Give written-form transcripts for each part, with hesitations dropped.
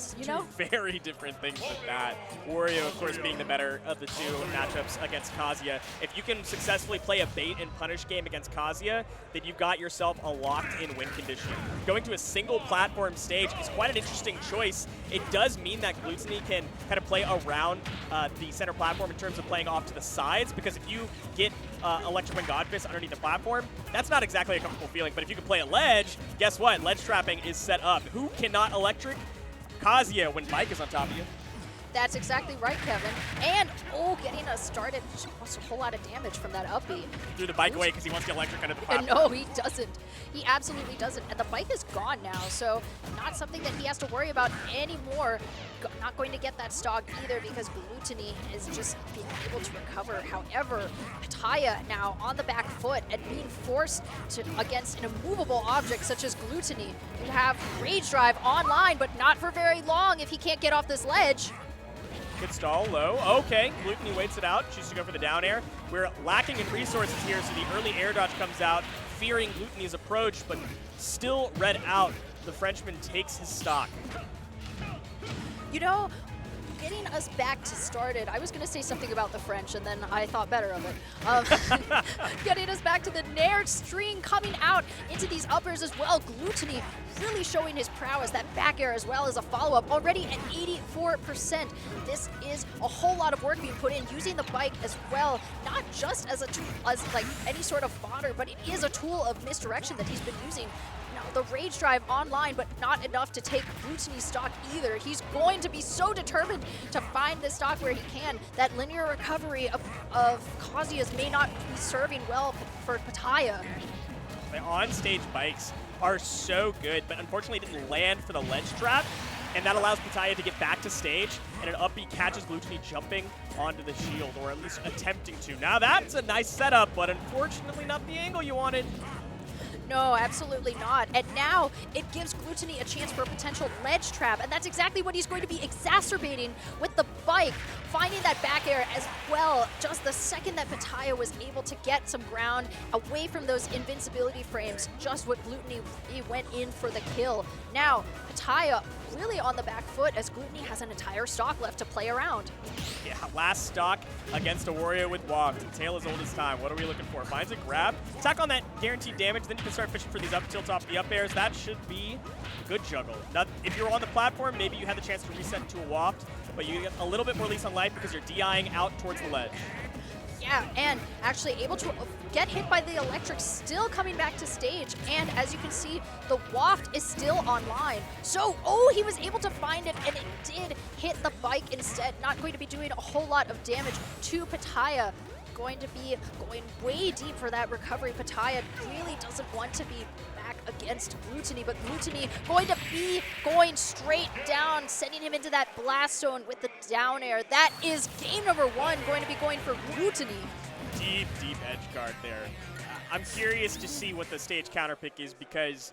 It's you two know? very different things with that. Wario, of course, being the better of the two matchups against Kazuya. If you can successfully play a bait and punish game against Kazuya, then you've got yourself a locked-in win condition. Going to a single platform stage is quite an interesting choice. It does mean that Glutonny can kind of play around the center platform in terms of playing off to the sides, because if you get Electric Wind Godfist underneath the platform, that's not exactly a comfortable feeling. But if you can play a ledge, guess what? Ledge trapping is set up. Who cannot electric? Kazuya when Mike is on top of you. That's exactly right, Kevin. And, oh, getting us started, just a whole lot of damage from that up B. He threw the bike away because he wants to get electric under the platform. No, he doesn't. He absolutely doesn't. And the bike is gone now, so not something that he has to worry about anymore. Not going to get that stock either because Glutonny is just being able to recover. However, Petayaa now on the back foot and being forced to against an immovable object such as Glutonny. You have Rage Drive online, but not for very long if he can't get off this ledge. Good stall, low. Okay, Glutonny waits it out, chooses to go for the down air. We're lacking in resources here, so the early air dodge comes out, fearing Glutonny's approach, but still read out. The Frenchman takes his stock. You know, getting us back to started, I was going to say something about the French, and then I thought better of it. Getting us back to the Nair string coming out into these uppers as well. Glutonny really showing his prowess, that back air as well as a follow-up, already at 84%. This is a whole lot of work being put in, using the bike as well, not just as a tool, as like any sort of fodder, but it is a tool of misdirection that he's been using. Now, the Rage Drive online, but not enough to take Glutonny's stock either. He's going to be so determined to find this stock where he can. That linear recovery of Kazuya's may not be serving well for Petayaa. The on-stage bikes are so good, but unfortunately didn't land for the ledge trap, and that allows Petayaa to get back to stage, and an up B catches Glutonny jumping onto the shield, or at least attempting to. Now that's a nice setup, but unfortunately not the angle you wanted. No, absolutely not. And now it gives Glutonny a chance for a potential ledge trap, and that's exactly what he's going to be exacerbating with the bike, finding that back air as well. Just the second that Petayaa was able to get some ground away from those invincibility frames, just what Glutonny went in for the kill. Now, Petayaa really on the back foot as Glutonny has an entire stock left to play around. Yeah, last stock against a Wario with Waft. Tail as old as time. What are we looking for? Finds a grab. Attack on that guaranteed damage, then you can start fishing for these up tilt off the up airs. That should be a good juggle. Now, if you're on the platform, maybe you had the chance to reset into a Waft, but you get a little bit more lease on life because you're DIing out towards the ledge. Yeah, and actually able to get hit by the electric, still coming back to stage. And as you can see, the Waft is still online. So, oh, he was able to find it, and it did hit the bike instead. Not going to be doing a whole lot of damage to Petayaa. Going to be going way deep for that recovery. Petayaa really doesn't want to be back against Glutonny, but Glutonny going to be going straight down, sending him into that blast zone with the down air. That is game number one, going to be going for Glutonny. Deep, deep edge guard there. I'm curious to see what the stage counter pick is, because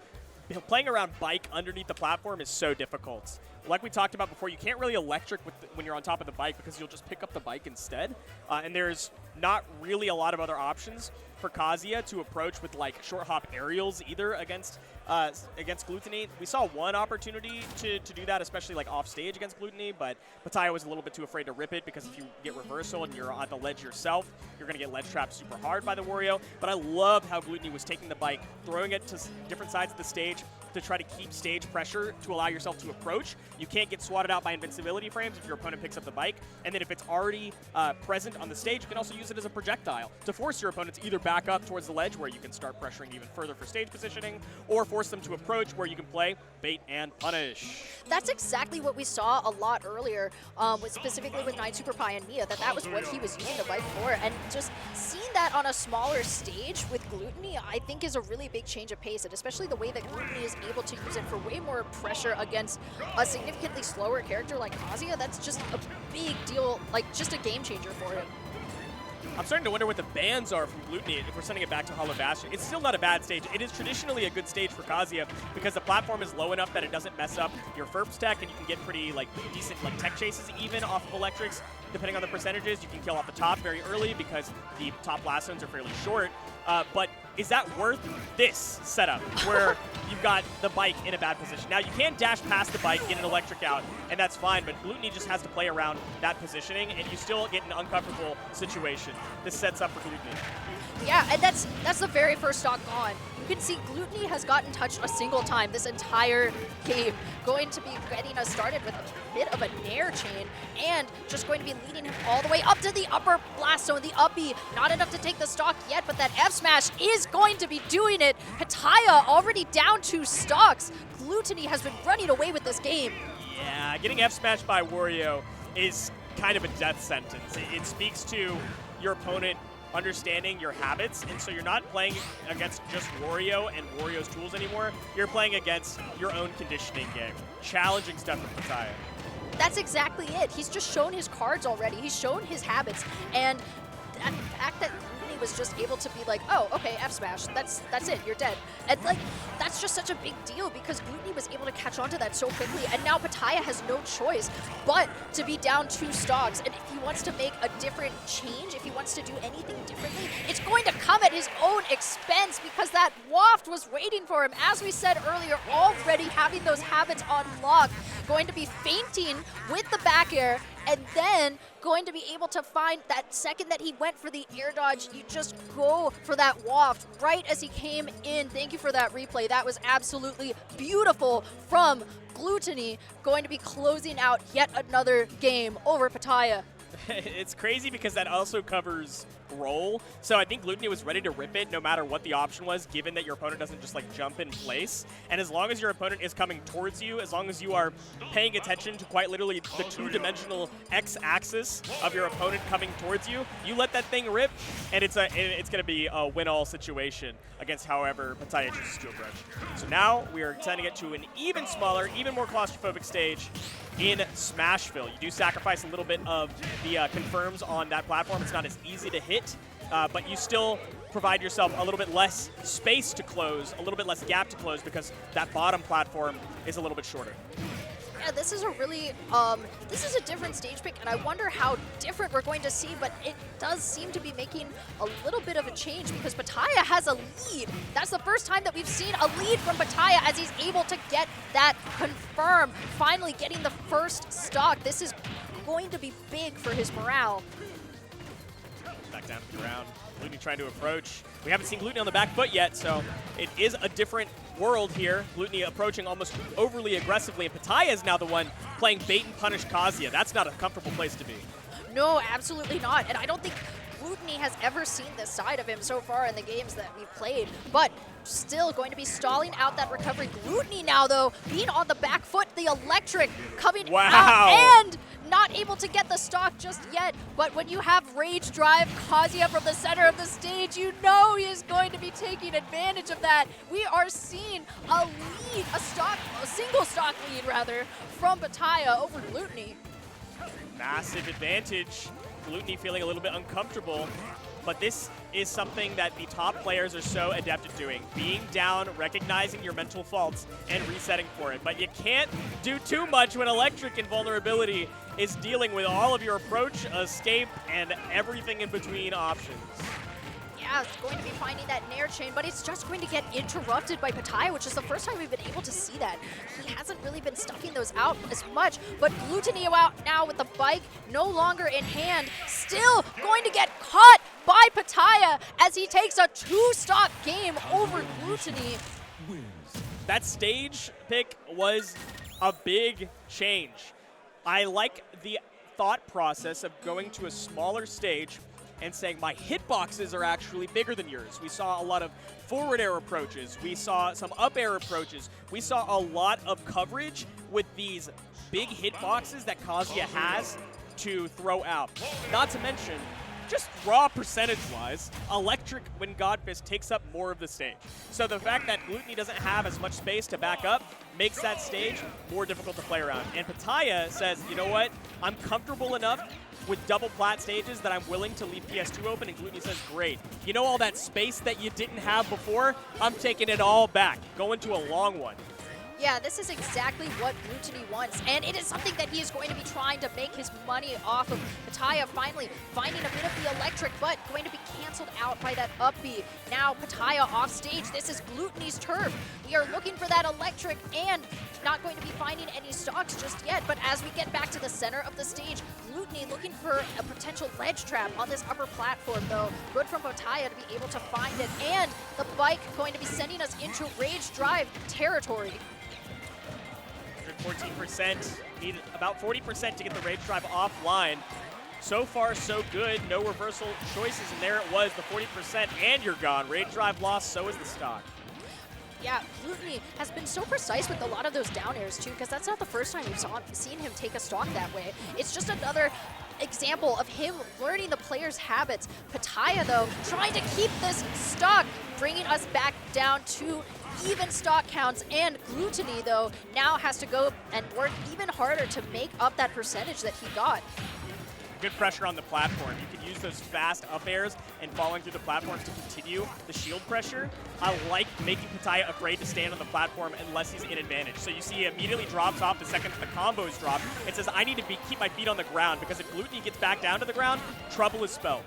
playing around bike underneath the platform is so difficult. Like we talked about before, you can't really electric when you're on top of the bike because you'll just pick up the bike instead. And there's not really a lot of other options for Kazuya to approach with like short hop aerials either against Glutonny. We saw one opportunity to do that, especially like off stage against Glutonny, but Petayaa was a little bit too afraid to rip it because if you get reversal and you're on the ledge yourself, you're going to get ledge trapped super hard by the Wario. But I love how Glutonny was taking the bike, throwing it to different sides of the stage to try to keep stage pressure to allow yourself to approach. You can't get swatted out by invincibility frames if your opponent picks up the bike. And then if it's already present on the stage, you can also use it as a projectile to force your opponents either back up towards the ledge where you can start pressuring even further for stage positioning, or force them to approach where you can play bait and punish. That's exactly what we saw a lot earlier, specifically with 9 Super Pie and Mia, that was what he was using the bike for. And just seeing that on a smaller stage with Glutonny, I think is a really big change of pace, and especially the way that Glutonny is able to use it for way more pressure against a significantly slower character like Kazuya. That's just a big deal, like just a game changer for him. I'm starting to wonder what the bans are from Glutonny if we're sending it back to Hollow Bastion. It's still not a bad stage. It is traditionally a good stage for Kazuya because the platform is low enough that it doesn't mess up your FERP's tech, and you can get pretty like decent like tech chases even off of electrics. Depending on the percentages, you can kill off the top very early because the top blast zones are fairly short. But is that worth this setup where you've got the bike in a bad position? Now, you can dash past the bike, get an electric out, and that's fine, but Glutonny just has to play around that positioning, and you still get an uncomfortable situation. This sets up for Glutonny. Yeah, and that's the very first stock gone. You can see Glutonny has gotten touched a single time this entire game, going to be getting us started with a bit of a nair chain, and just going to be leading him all the way up to the upper blast zone, the up B. Not enough to take the stock yet, but that F smash is going to be doing it. Petayaa already down 2 stocks. Glutonny has been running away with this game. Yeah, getting F smashed by Wario is kind of a death sentence. It speaks to your opponent understanding your habits, and so you're not playing against just Wario and Wario's tools anymore. You're playing against your own conditioning game. Challenging stuff for Petayaa. That's exactly it. He's just shown his cards already. He's shown his habits, and the fact that Glutonny was just able to be like, oh, okay, F smash, that's it, you're dead. And like, that's just such a big deal because Glutonny was able to catch on to that so quickly, and now Petayaa has no choice but to be down 2 stocks. And if he wants to make a different change, if he wants to do anything differently, it's going to come at his own expense because that waft was waiting for him. As we said earlier, already having those habits on lock, going to be feinting with the back air, and then going to be able to find that second that he went for the air dodge, you just go for that waft right as he came in. Thank you for that replay. That was absolutely beautiful from Glutonny, going to be closing out yet another game over Petayaa. It's crazy because that also covers roll. So I think Glutonny was ready to rip it no matter what the option was, given that your opponent doesn't just like jump in place. And as long as your opponent is coming towards you, as long as you are paying attention to quite literally the 2-dimensional x-axis of your opponent coming towards you, you let that thing rip, and it's going to be a win-all situation against however Petayaa chooses to approach. So now we are sending it to an even smaller, even more claustrophobic stage in Smashville. You do sacrifice a little bit of the confirms on that platform. It's not as easy to hit, but you still provide yourself a little bit less space to close, a little bit less gap to close because that bottom platform is a little bit shorter. Yeah, this is a really, this is a different stage pick, and I wonder how different we're going to see, but it does seem to be making a little bit of a change because Petayaa has a lead. That's the first time that we've seen a lead from Petayaa as he's able to get that confirm, finally getting the first stock. This is going to be big for his morale. Back down to the ground. Glutonny trying to approach. We haven't seen Glutonny on the back foot yet, so it is a different world here. Glutonny approaching almost overly aggressively, and Petayaa is now the one playing bait and punish Kazuya. That's not a comfortable place to be. No, absolutely not. And I don't think Glutonny has ever seen this side of him so far in the games that we've played, but still going to be stalling out that recovery. Glutonny now, though, being on the back foot, the electric coming out and not able to get the stock just yet. But when you have Rage Drive Kazuya from the center of the stage, you know he is going to be taking advantage of that. We are seeing a lead, a single stock lead, rather, from Petayaa over Glutonny. Massive advantage. Glutonny feeling a little bit uncomfortable, but this is something that the top players are so adept at doing. Being down, recognizing your mental faults, and resetting for it. But you can't do too much when Electric Invulnerability is dealing with all of your approach, escape, and everything in between options. Yeah, it's going to be finding that nair chain, but it's just going to get interrupted by Petayaa, which is the first time we've been able to see that. He hasn't really been stuffing those out as much, but Glutonny out now with the bike no longer in hand, still going to get caught by Petayaa as he takes a 2-stock game over Glutonny. That stage pick was a big change. I like the thought process of going to a smaller stage and saying my hitboxes are actually bigger than yours. We saw a lot of forward air approaches. We saw some up air approaches. We saw a lot of coverage with these big hitboxes that Kazuya has to throw out. Not to mention, just raw percentage-wise, Electric, when Godfist, takes up more of the stage. So the fact that Glutonny doesn't have as much space to back up makes that stage more difficult to play around. And Petayaa says, you know what, I'm comfortable enough with double plat stages that I'm willing to leave PS2 open, and Glutonny says, great. You know all that space that you didn't have before? I'm taking it all back, going to a long one. Yeah, this is exactly what Glutonny wants, and it is something that he is going to be trying to make his money off of. Petayaa finally finding a bit of the electric, but going to be canceled out by that up B. Now Petayaa off stage. This is Glutonny's turf. We are looking for that electric and not going to be finding any stocks just yet, but as we get back to the center of the stage, Glutonny looking for a potential ledge trap on this upper platform, though. Good from Petayaa to be able to find it, and the bike going to be sending us into Rage Drive territory. 14%, need about 40% to get the Rage Drive offline. So far, so good. No reversal choices, and there it was, the 40%, and you're gone. Rage Drive lost, so is the stock. Yeah, Glutonny has been so precise with a lot of those down airs, too, because that's not the first time we've seen him take a stock that way. It's just another example of him learning the player's habits. Petayaa, though, trying to keep this stock, bringing us back down to even stock counts, and Glutonny, though, now has to go and work even harder to make up that percentage that he got. Good pressure on the platform. You can use those fast up airs and falling through the platforms to continue the shield pressure. I like making Petayaa afraid to stand on the platform unless he's in advantage. So you see he immediately drops off the second the combos drop and says, I need to keep my feet on the ground, because if Glutonny gets back down to the ground, trouble is spelled.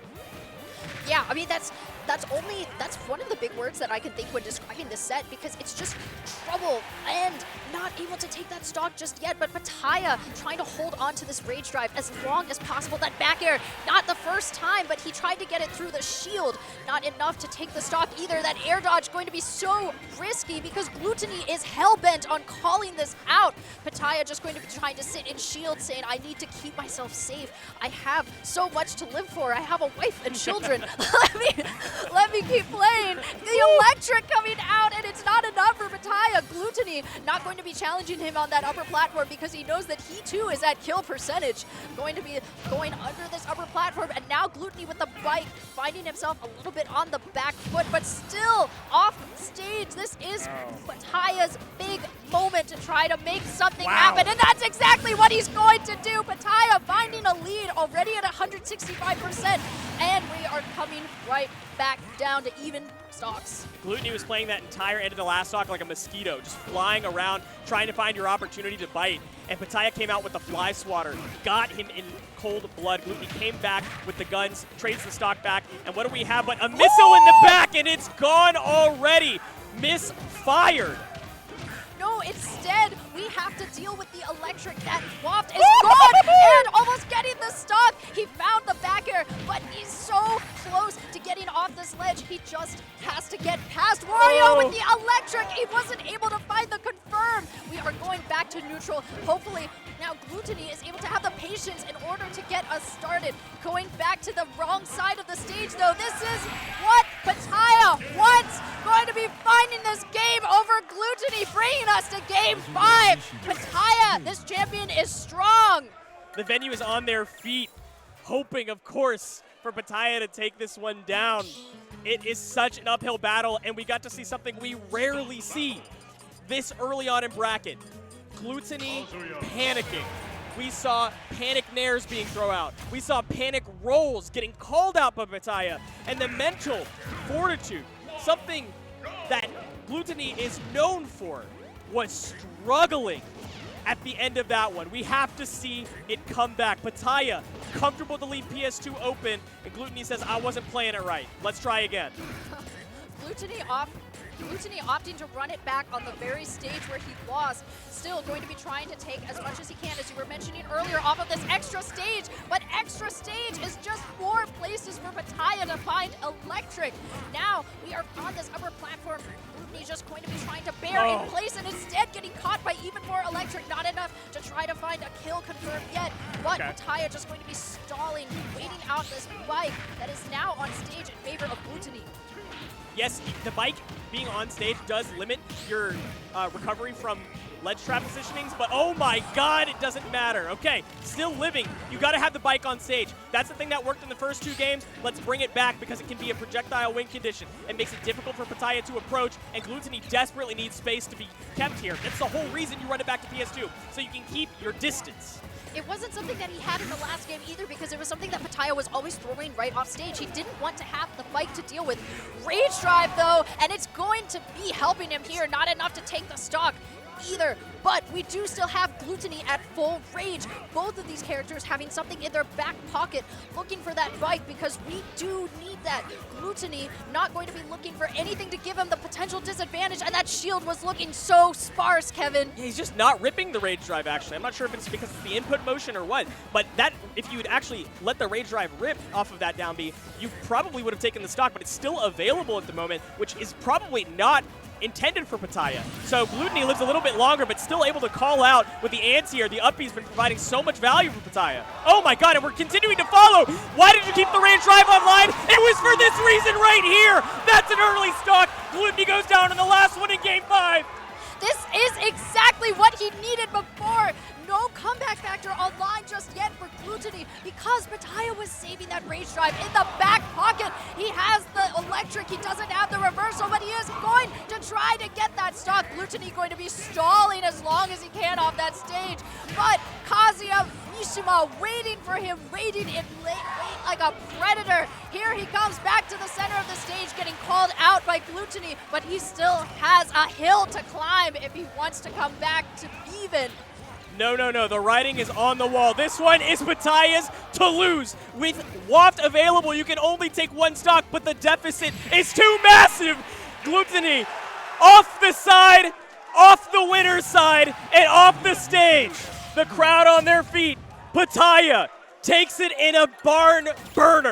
Yeah, I mean, that's one of the big words that I can think when describing this set, because it's just trouble and not able to take that stock just yet. But Petayaa trying to hold on to this Rage Drive as long as possible. That back air, not the first time, but he tried to get it through the shield. Not enough to take the stock either. That air dodge going to be so risky because Glutonny is hell-bent on calling this out. Petayaa just going to be trying to sit in shield, saying, I need to keep myself safe. I have so much to live for. I have a wife and children. Let me keep playing. The electric coming out, and it's not enough for Petayaa. Glutonny not going to be challenging him on that upper platform because he knows that he too is at kill percentage. Going to be going under this upper platform, and now Glutonny with the bike, finding himself a little bit on the back foot, but still off stage. This is Petayaa's big moment to try to make something happen, and that's exactly what he's going to do. Petayaa finding a lead already at 165%, and we are coming right back down to even stocks. Glutonny was playing that entire end of the last stock like a mosquito, just flying around, trying to find your opportunity to bite. And Petayaa came out with the fly swatter, got him in cold blood. Glutonny came back with the guns, trades the stock back, and what do we have but a missile in the back, and it's gone already. Misfired. No, instead, we have to deal with the electric. That waft is gone, and almost getting the stock. He found the back air, but he's so close to getting off this ledge. He just has to get past Wario with the electric. He wasn't able to find the confirm. We are going back to neutral. Hopefully, now Glutonny is able to have the patience in order to get us started. Going back to the wrong side of the stage, though. This is what Petayaa wants. Going to be finding this game over Glutonny, bringing us to Game 5. Petayaa, this champion is strong. The venue is on their feet, hoping, of course, for Petayaa to take this one down. It is such an uphill battle, and we got to see something we rarely see this early on in bracket. Glutonny panicking. We saw panic nairs being thrown out. We saw panic rolls getting called out by Petayaa. And the mental fortitude, something that Glutonny is known for, was struggling at the end of that one. We have to see it come back. Petayaa, comfortable to leave PS2 open, and Glutonny says, I wasn't playing it right. Let's try again. Glutonny opting to run it back on the very stage where he lost. Still going to be trying to take as much as he can, as you were mentioning earlier, off of this extra stage. But extra stage is just more places for Petayaa to find electric. Now we are on this upper platform. Glutonny's just going to be trying to bear in place, and instead getting caught by even more electric. Not enough to try to find a kill confirmed yet. But Petayaa just going to be stalling, waiting out this bike that is now on stage in favor of Glutonny. Yes, the bike being on stage does limit your recovery from ledge trap positionings, but oh my god, it doesn't matter. Okay, still living. You got to have the bike on stage. That's the thing that worked in the first two games. Let's bring it back because it can be a projectile wing condition. It makes it difficult for Petayaa to approach, and Glutonny desperately needs space to be kept here. That's the whole reason you run it back to PS2, so you can keep your distance. It wasn't something that he had in the last game either, because it was something that Petayaa was always throwing right off stage. He didn't want to have the bike to deal with. Rage Drive, though, and it's going to be helping him here. Not enough to take the stock. either. But we do still have Glutonny at full rage. Both of these characters having something in their back pocket, looking for that bite because we do need that. Glutonny not going to be looking for anything to give him the potential disadvantage, and that shield was looking so sparse, Kevin. Yeah, he's just not ripping the rage drive, actually. I'm not sure if it's because it's the input motion or what, but that, if you would actually let the rage drive rip off of that down B, you probably would have taken the stock, but it's still available at the moment, which is probably not intended for Petayaa. So Glutonny lives a little bit longer, but still able to call out with the anti-air. The up B's been providing so much value for Petayaa. Oh my god, and we're continuing to follow. Why did you keep the rage drive online? It was for this reason right here. That's an early stock. Glutonny goes down in the last one in game 5. This is exactly what he needed before. No comeback factor online just yet for Glutonny because Petayaa was saving that rage drive in the back pocket. He has the electric, he doesn't have the reversal, but he is going to try to get that stock. Glutonny going to be stalling as long as he can off that stage. But Kazuya Mishima waiting for him, waiting in late like a predator. Here he comes back to the center of the stage, getting called out by Glutonny, but he still has a hill to climb if he wants to come back to even. No, no, no. The writing is on the wall. This one is Petaya's to lose. With Waft available, you can only take one stock, but the deficit is too massive. Glutonny off the side, off the winner's side, and off the stage. The crowd on their feet. Petayaa takes it in a barn burner.